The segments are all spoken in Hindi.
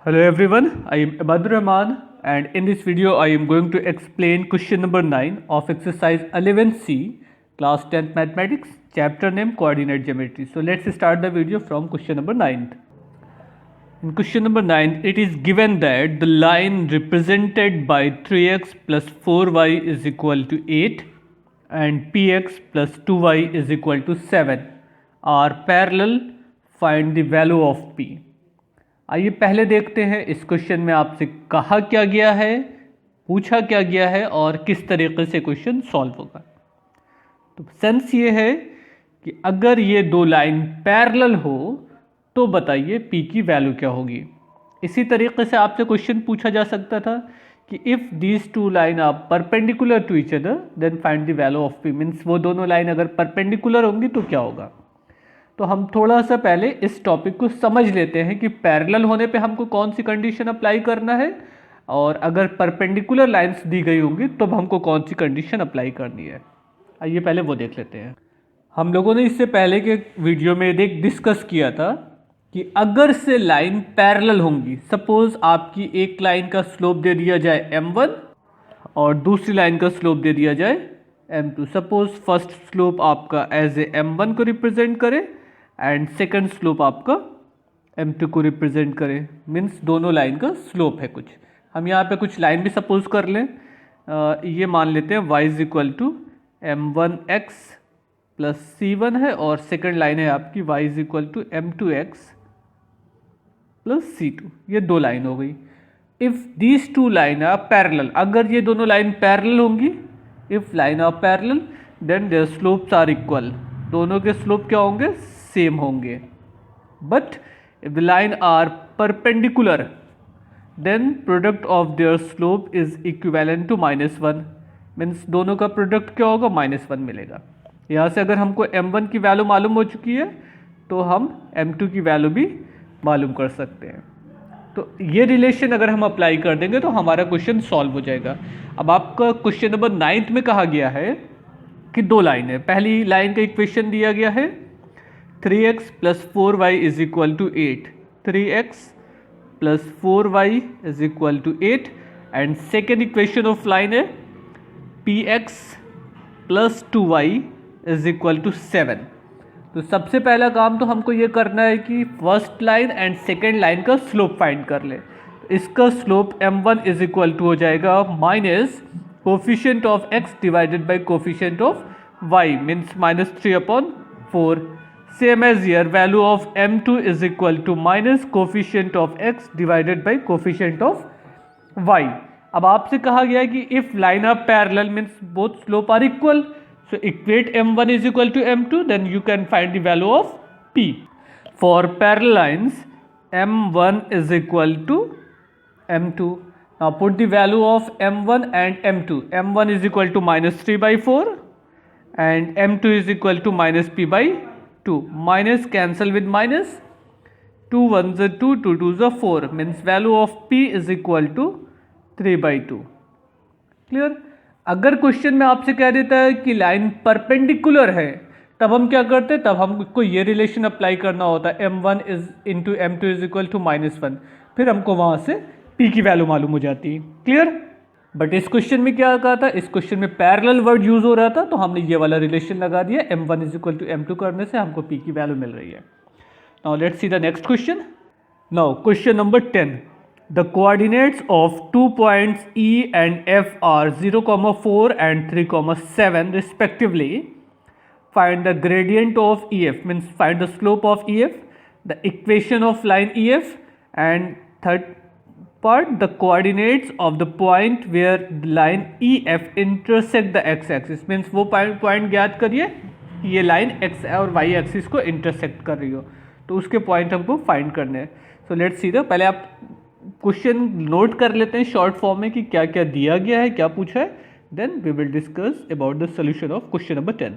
Hello everyone, I am Abad Rahman and in this video I am going to explain question number 9 of exercise 11C class 10th mathematics chapter name coordinate geometry. So let's start the video from question number 9. In question number 9 it is given that the line represented by 3x plus 4y is equal to 8 and px plus 2y is equal to 7 are parallel. Find the value of p. आइए पहले देखते हैं इस क्वेश्चन में आपसे कहा क्या गया है, पूछा क्या गया है और किस तरीके से क्वेश्चन सॉल्व होगा। तो सेंस ये है कि अगर ये दो लाइन पैरेलल हो तो बताइए पी की वैल्यू क्या होगी। इसी तरीके से आपसे क्वेश्चन पूछा जा सकता था कि if these two line are perpendicular to each other then find the value of P. Means वो दोनों लाइन अगर परपेंडिकुलर होंगी तो क्या होगा। तो हम थोड़ा सा पहले इस टॉपिक को समझ लेते हैं कि पैरेलल होने पे हमको कौन सी कंडीशन अप्लाई करना है और अगर परपेंडिकुलर लाइंस दी गई होंगी तो हमको कौन सी कंडीशन अप्लाई करनी है। आइए पहले वो देख लेते हैं। हम लोगों ने इससे पहले के वीडियो में डिस्कस किया था कि अगर से लाइन पैरेलल होंगी, सपोज आपकी एक लाइन का स्लोप दे दिया जाए m1 और दूसरी लाइन का स्लोप दे दिया जाए m2। सपोज फर्स्ट स्लोप आपका एज ए m1 को रिप्रेजेंट करे एंड सेकंड स्लोप आपका m2 को रिप्रेजेंट करे। मीन्स दोनों लाइन का स्लोप है कुछ। हम यहाँ पे कुछ लाइन भी सपोज कर लें। ये मान लेते हैं y is equal to m1x plus c1 है और सेकंड लाइन है आपकी y is equal to m2x plus c2। ये दो लाइन हो गई। If these two line are parallel, अगर ये दोनों लाइन पैरेलल होंगी, if line are parallel then their slopes are equal. दोनों के स्लोप क्या होंगे, सेम होंगे। But if the line are perpendicular then product of their slope is equivalent to -1। Means दोनों का प्रोडक्ट क्या होगा, -1 मिलेगा। यहाँ से अगर हमको m1 की वैल्यू मालूम हो चुकी है तो हम m2 की वैल्यू भी मालूम कर सकते हैं। तो ये रिलेशन अगर हम अप्लाई कर देंगे तो हमारा क्वेश्चन सॉल्व हो जाएगा। अब आपका क्वेश्चन नंबर 9 में कहा गया है कि दो लाइन है। पहली लाइन का इक्वेशन दिया गया है 3x plus 4y is equal to 8, 3x plus 4y is equal to 8 and second equation of line है px plus 2y is equal to 7। तो सबसे पहला काम तो हमको ये करना है कि first line and second line का स्लोप फाइंड कर ले। तो इसका slope m1 is equal to हो जाएगा minus coefficient of x divided by coefficient of y means -3/4। Same as here value of m2 is equal to minus coefficient of x divided by coefficient of y। अब आपसे कहा गया है कि if line are parallel means both slope are equal, so equate m1 is equal to m2 then you can find the value of p. For parallel lines m1 is equal to m2. Now put the value of m1 and m2. m1 is equal to -3/4 and m2 is equal to -p/2. Minus cancel with minus, 2 1s are 2, 2 2s are 4 means value of p is equal to 3/2. Clear? अगर क्वेश्चन में आपसे कह देता है कि लाइन परपेंडिकुलर है तब हम क्या करते हैं, तब हमको ये रिलेशन अप्लाई करना होता है m1 is into m2 is equal to -1। फिर हमको वहाँ से p की वैल्यू मालूम हो जाती है। क्लियर? बट इस क्वेश्चन में क्या कहा था, इस क्वेश्चन में पैरेलल वर्ड यूज हो रहा था तो हमने ये वाला रिलेशन लगा दिया। m1 is equal to m2 करने से हमको p की वैल्यू मिल रही है। Now let's see the next question. Now question number 10। The coordinates of 2 points E and F are 0,4 and 3,7 respectively. Find the gradient of EF means find the slope of EF, the equation of line EF and third part the coordinates of the point where the line EF intersect the x-axis means वो point ज्ञात करिए ये लाइन x और y एक्सिस को इंटरसेक्ट कर रही हो तो उसके पॉइंट हमको फाइंड करने हैं। सो लेट्स सी द, पहले आप क्वेश्चन नोट कर लेते हैं शॉर्ट फॉर्म में कि क्या क्या दिया गया है, क्या पूछा है, then we will discuss about the solution of question number 10।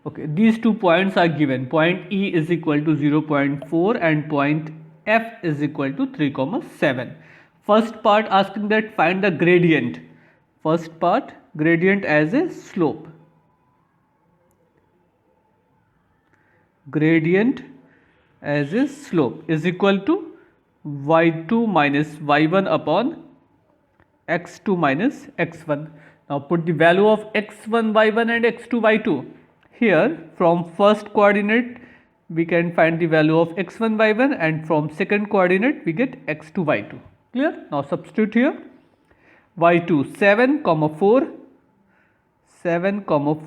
Okay, these two points are given, point E is equal to 0.4 and point F is equal to 3,7। First part asking that find the gradient, first part gradient as a slope, gradient as a slope is equal to y2 minus y1 upon x2 minus x1. Now put the value of x1 y1 and x2 y2. Here from first coordinate we can find the value of x1 y1 and from second coordinate we get x2 y2. Clear? Now substitute here. y2 7 comma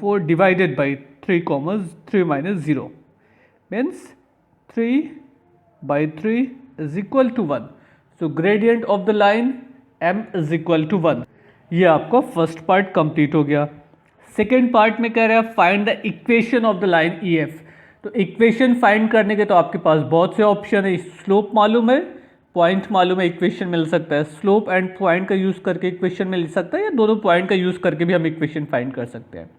4 divided by 3 minus 0 means 3 by 3 is equal to 1. So gradient of the line m is equal to 1. ये आपका फर्स्ट पार्ट कंप्लीट हो गया. सेकेंड पार्ट में कह रहा है find the equation of the line E F. तो इक्वेशन फाइंड करने के तो आपके पास बहुत से ऑप्शन है. स्लोप मालूम है, पॉइंट मालूम है, इक्वेशन मिल सकता है. स्लोप एंड पॉइंट का यूज़ करके इक्वेशन मिल सकता है या दोनों पॉइंट का यूज़ करके भी हम इक्वेशन फाइंड कर सकते हैं.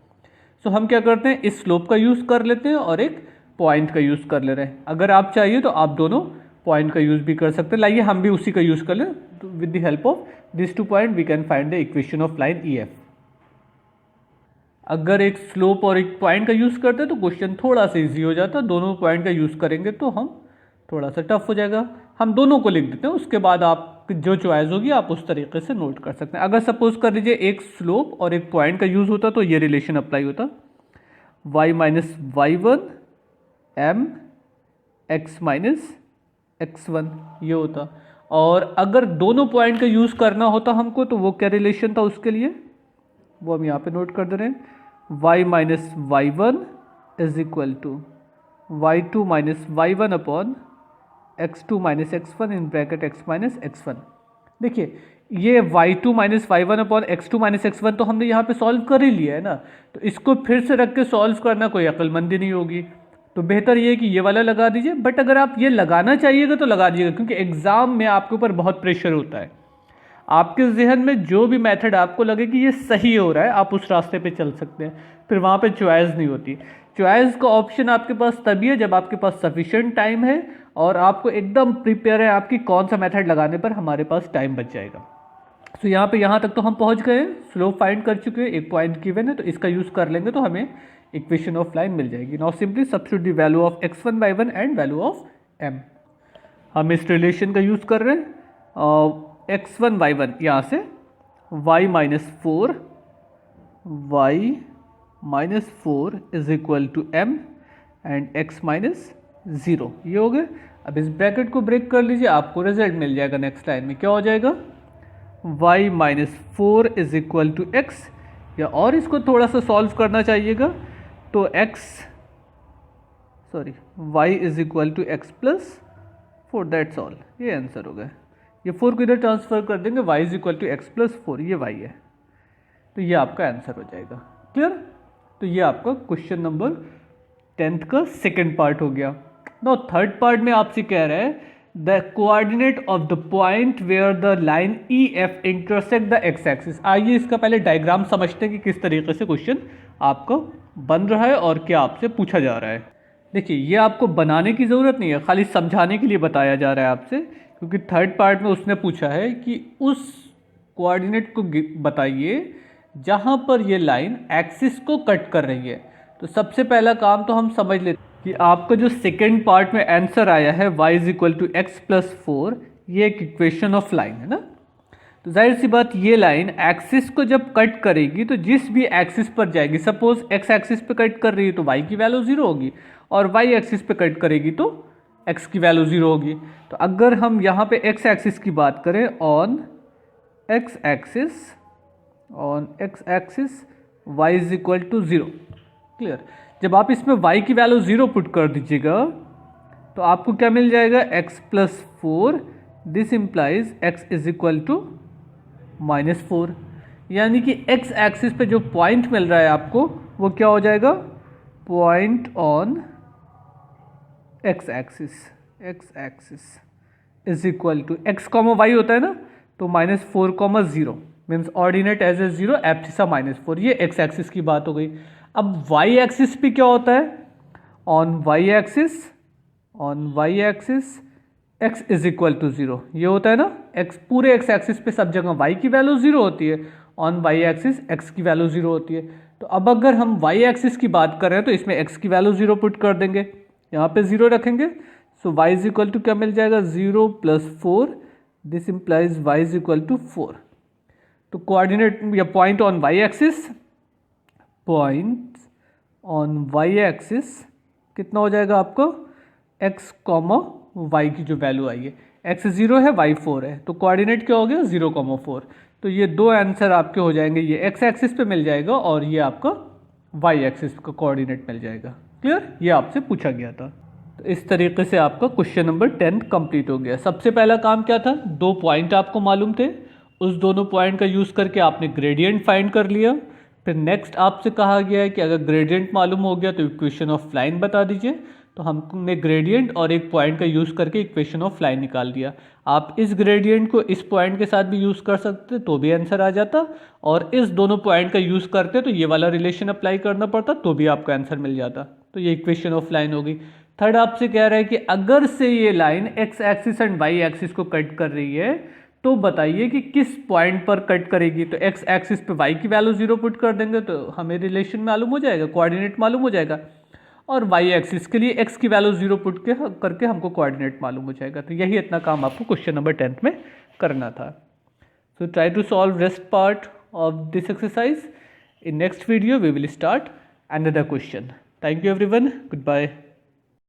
सो हम क्या करते हैं, इस स्लोप का यूज़ कर लेते हैं और एक पॉइंट का यूज़ कर ले रहे हैं. अगर आप चाहिए तो आप दोनों पॉइंट का यूज़ भी कर सकते हैं. लाइए हम भी उसी का यूज़ कर लें. With the help of this 2 point we can find the equation of line E F. अगर एक स्लोप और एक पॉइंट का यूज़ करते हैं तो क्वेश्चन थोड़ा सा इजी हो जाता है. दोनों पॉइंट का यूज़ करेंगे तो हम थोड़ा सा टफ हो जाएगा. हम दोनों को लिख देते हैं, उसके बाद आप जो चॉइस होगी आप उस तरीके से नोट कर सकते हैं. अगर सपोज कर लीजिए एक स्लोप और एक पॉइंट का यूज़ होता तो ये रिलेशन अप्लाई होता. y minus Y one M X minus x1 ये होता. और अगर दोनों पॉइंट का यूज़ करना होता हमको तो वो क्या रिलेशन था उसके लिए, वो हम यहाँ पे नोट कर दे रहे हैं. y minus Y one is equal to y2 minus Y one upon x2 minus x1 in bracket x minus x1. देखिए ये y2 minus Y one upon x2 minus x1 तो हमने यहाँ पे सॉल्व कर ही लिया है ना. तो इसको फिर से रख के सॉल्व करना कोई अक्लमंदी नहीं होगी. तो बेहतर ये है कि ये वाला लगा दीजिए. बट अगर आप ये लगाना चाहिएगा तो लगा दीजिएगा, क्योंकि एग्ज़ाम में आपके ऊपर बहुत प्रेशर होता है. आपके जहन में जो भी मेथड आपको लगे कि ये सही हो रहा है आप उस रास्ते पे चल सकते हैं. फिर वहाँ पे चॉइस नहीं होती. चॉइस का ऑप्शन आपके पास तभी है जब आपके पास सफिशिएंट टाइम है और आपको एकदम प्रिपेयर है आपकी कौन सा मेथड लगाने पर हमारे पास टाइम बच जाएगा. तो यहाँ तक तो हम पहुँच गए. स्लोप फाइंड कर चुके हैं, एक पॉइंट गिवन है तो इसका यूज़ कर लेंगे तो हमें इक्वेशन ऑफ लाइन मिल जाएगी. Now simply substitute the value of x1 y1 and value of m. हम इस रिलेशन का यूज़ कर रहे हैं. x1 y1 यहाँ से y minus four is equal to m and x minus 0 ये हो गए. अब इस ब्रैकेट को ब्रेक कर लीजिए, आपको रिजल्ट मिल जाएगा. नेक्स्ट लाइन में क्या हो जाएगा, y minus four is equal to x. या और इसको थोड़ा सा सॉल्व करना चाहिएगा तो y is equal to X plus 4. That's all. ये आंसर हो गया. ये 4 को इधर ट्रांसफर कर देंगे, y is equal to X plus 4 ये y है. तो ये आपका आंसर हो जाएगा. क्लियर. तो ये आपका क्वेश्चन नंबर 10th का सेकेंड पार्ट हो गया. नाउ थर्ड पार्ट में आपसे कह रहा है the coordinate of the point where the line E F intersect the X axis. आइए इसका पहले डायग्राम समझते हैं कि किस तरीके से क्वेश्चन आपका बन रहा है और क्या आपसे पूछा जा रहा है. देखिए ये आपको बनाने की ज़रूरत नहीं है, खाली समझाने के लिए बताया जा रहा है आपसे, क्योंकि थर्ड पार्ट में उसने पूछा है कि उस कोऑर्डिनेट को बताइए जहाँ पर ये लाइन एक्सिस को कट कर रही है. तो सबसे पहला काम तो हम समझ लेते कि आपका जो सेकेंड पार्ट में आंसर आया है y is equal to X plus 4 ये एक इक्वेशन ऑफ लाइन है ना. तो जाहिर सी बात ये लाइन एक्सिस को जब कट करेगी तो जिस भी एक्सिस पर जाएगी, सपोज एक्स एक्सिस पे कट कर रही है तो y की वैल्यू 0 होगी और y एक्सिस पे कट करेगी तो x की वैल्यू 0 होगी. तो अगर हम यहाँ पे x एक्सिस की बात करें on x axis y is equal to 0. Clear. जब आप इसमें y की वैल्यू 0 पुट कर दीजिएगा तो आपको क्या मिल जाएगा, x plus 4. This implies x is equal to -4. यानी कि x एक्सिस पे जो पॉइंट मिल रहा है आपको वो क्या हो जाएगा, point on x axis is equal to x comma y होता है ना, तो -4, 0 means ordinate as a 0 abscissa -4. ये x एक्सिस की बात हो गई. अब y एक्सिस पे क्या होता है, on y axis x is equal to 0 ये होता है ना. x पूरे x एक्सिस पे सब जगह y की वैल्यू 0 होती है, ऑन y एक्सिस x की वैल्यू 0 होती है. तो अब अगर हम y एक्सिस की बात कर रहे हैं तो इसमें x की वैल्यू 0 पुट कर देंगे, यहाँ पे 0 रखेंगे. So y is equal to क्या मिल जाएगा 0 + 4, this implies y is equal to 4। तो कोऑर्डिनेट या point on y axis, point on y axis कितना हो जाएगा आपको x, y की जो वैल्यू आई है, x 0 है, y 4 है, तो कोऑर्डिनेट क्या हो गया 0, 4। तो ये दो आंसर आपके हो जाएंगे, ये x एक्सिस पे मिल जाएगा और ये आपका y एक्सिस का कोऑर्डिनेट मिल जाएगा। क्लियर, ये आपसे पूछा गया था। तो इस तरीके से आपका क्वेश्चन नंबर 10 कंप्लीट हो गया। सबसे पहला काम क्या था, दो पॉइंट आपको मालूम थे, उस दोनों पॉइंट का यूज़ करके आपने ग्रेडियंट फाइंड कर लिया। फिर नेक्स्ट आपसे कहा गया है कि अगर ग्रेडियंट मालूम हो गया तो इक्वेशन ऑफ लाइन बता दीजिए। तो हमने ग्रेडियंट और एक पॉइंट का यूज़ करके इक्वेशन ऑफ लाइन निकाल दिया। आप इस ग्रेडियंट को इस पॉइंट के साथ भी यूज़ कर सकते तो भी आंसर आ जाता, और इस दोनों पॉइंट का यूज़ करते तो ये वाला रिलेशन अप्लाई करना पड़ता तो भी आपका आंसर मिल जाता। तो ये इक्वेशन ऑफ लाइन होगी। थर्ड आपसे कह रहा है कि अगर से ये line X axis and Y axis को कट कर रही है तो बताइए कि किस पॉइंट पर कट करेगी। तो एक्स एक्सिस पे वाई की वैल्यू 0 पुट कर देंगे तो हमें रिलेशन मालूम हो जाएगा, कोऑर्डिनेट मालूम हो जाएगा, और वाई एक्सिस के लिए एक्स की वैल्यू 0 पुट करके हमको कोऑर्डिनेट मालूम हो जाएगा। तो यही इतना काम आपको क्वेश्चन नंबर 10 में करना था। So try to solve rest part of this exercise. In next video we will start another question. Thank you everyone. Goodbye.